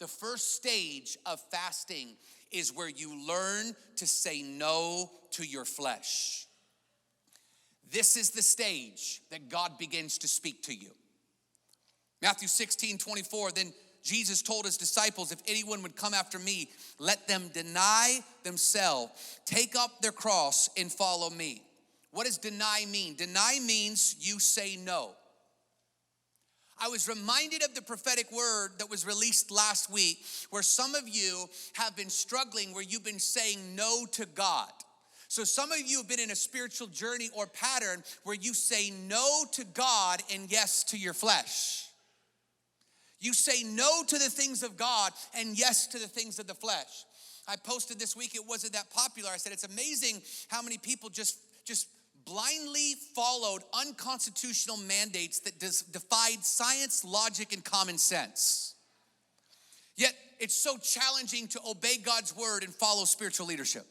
The first stage of fasting is where you learn to say no to your flesh. This is the stage that God begins to speak to you. Matthew 16:24, then Jesus told his disciples, if anyone would come after me, let them deny themselves, take up their cross and follow me. What does deny mean? Deny means you say no. I was reminded of the prophetic word that was released last week, where some of you have been struggling, where you've been saying no to God. So some of you have been in a spiritual journey or pattern where you say no to God and yes to your flesh. You say no to the things of God and yes to the things of the flesh. I posted this week, it wasn't that popular. I said, it's amazing how many people just blindly followed unconstitutional mandates that defied science, logic, and common sense. Yet, it's so challenging to obey God's word and follow spiritual leadership.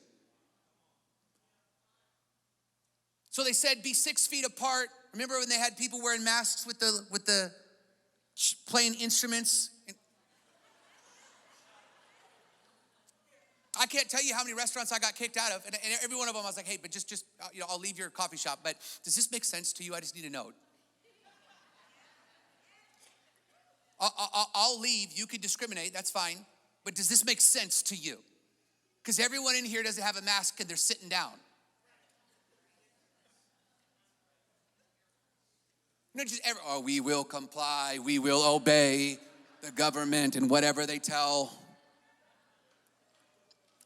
So they said, be 6 feet apart. Remember when they had people wearing masks with the playing instruments? I can't tell you how many restaurants I got kicked out of, and every one of them I was like, hey, but just I'll leave your coffee shop, but does this make sense to you? I just need to know. I'll leave, you can discriminate, that's fine, but does this make sense to you? Because everyone in here doesn't have a mask and they're sitting down. We will comply, we will obey the government and whatever they tell.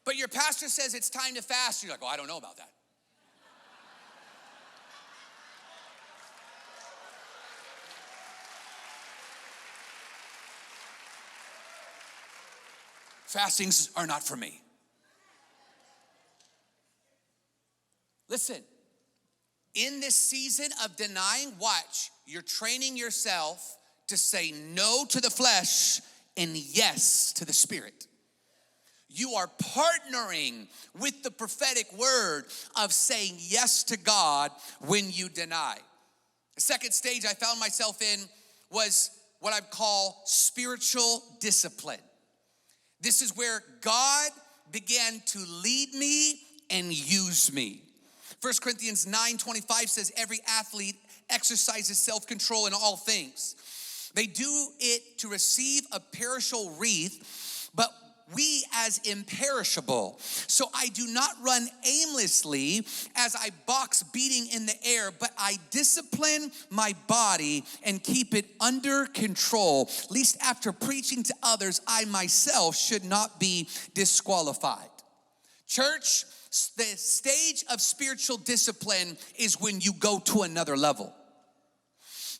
But your pastor says it's time to fast. You're like, I don't know about that. Fastings are not for me. Listen, in this season of denying, watch, you're training yourself to say no to the flesh and yes to the spirit. You are partnering with the prophetic word of saying yes to God when you deny. The second stage I found myself in was what I call spiritual discipline. This is where God began to lead me and use me. 1 Corinthians 9:25 says, every athlete exercises self-control in all things. They do it to receive a perishable wreath, but we as imperishable. So I do not run aimlessly as I box beating in the air, but I discipline my body and keep it under control, lest after preaching to others, I myself should not be disqualified. Church, the stage of spiritual discipline is when you go to another level.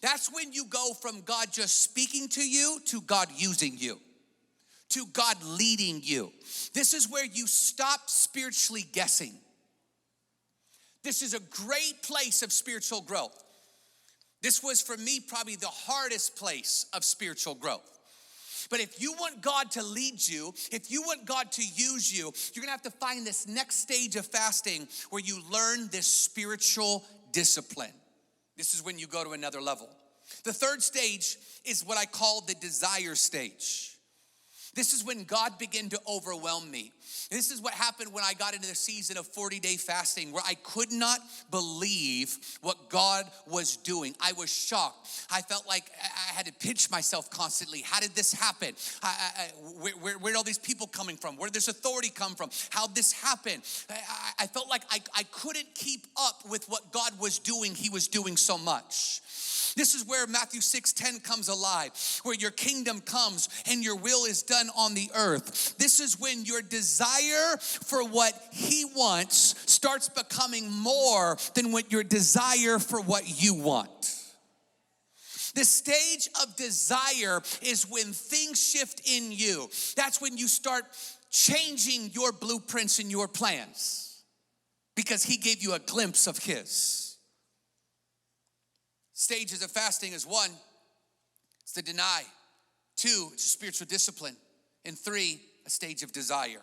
That's when you go from God just speaking to you to God using you, to God leading you. This is where you stop spiritually guessing. This is a great place of spiritual growth. This was for me probably the hardest place of spiritual growth. But if you want God to lead you, if you want God to use you, you're gonna have to find this next stage of fasting where you learn this spiritual discipline. This is when you go to another level. The third stage is what I call the desire stage. This is when God began to overwhelm me. This is what happened when I got into the season of 40-day fasting, where I could not believe what God was doing. I was shocked. I felt like I had to pinch myself constantly. How did this happen? Where did all these people coming from? Where did this authority come from? How'd this happen? I felt like I couldn't keep up with what God was doing. He was doing so much. This is where Matthew 6:10 comes alive, where your kingdom comes and your will is done on the earth. This is when your desire for what he wants starts becoming more than what your desire for what you want. The stage of desire is when things shift in you. That's when you start changing your blueprints and your plans, because he gave you a glimpse of his. Stages of fasting is 1, it's to deny. 2, it's a spiritual discipline. And 3, a stage of desire.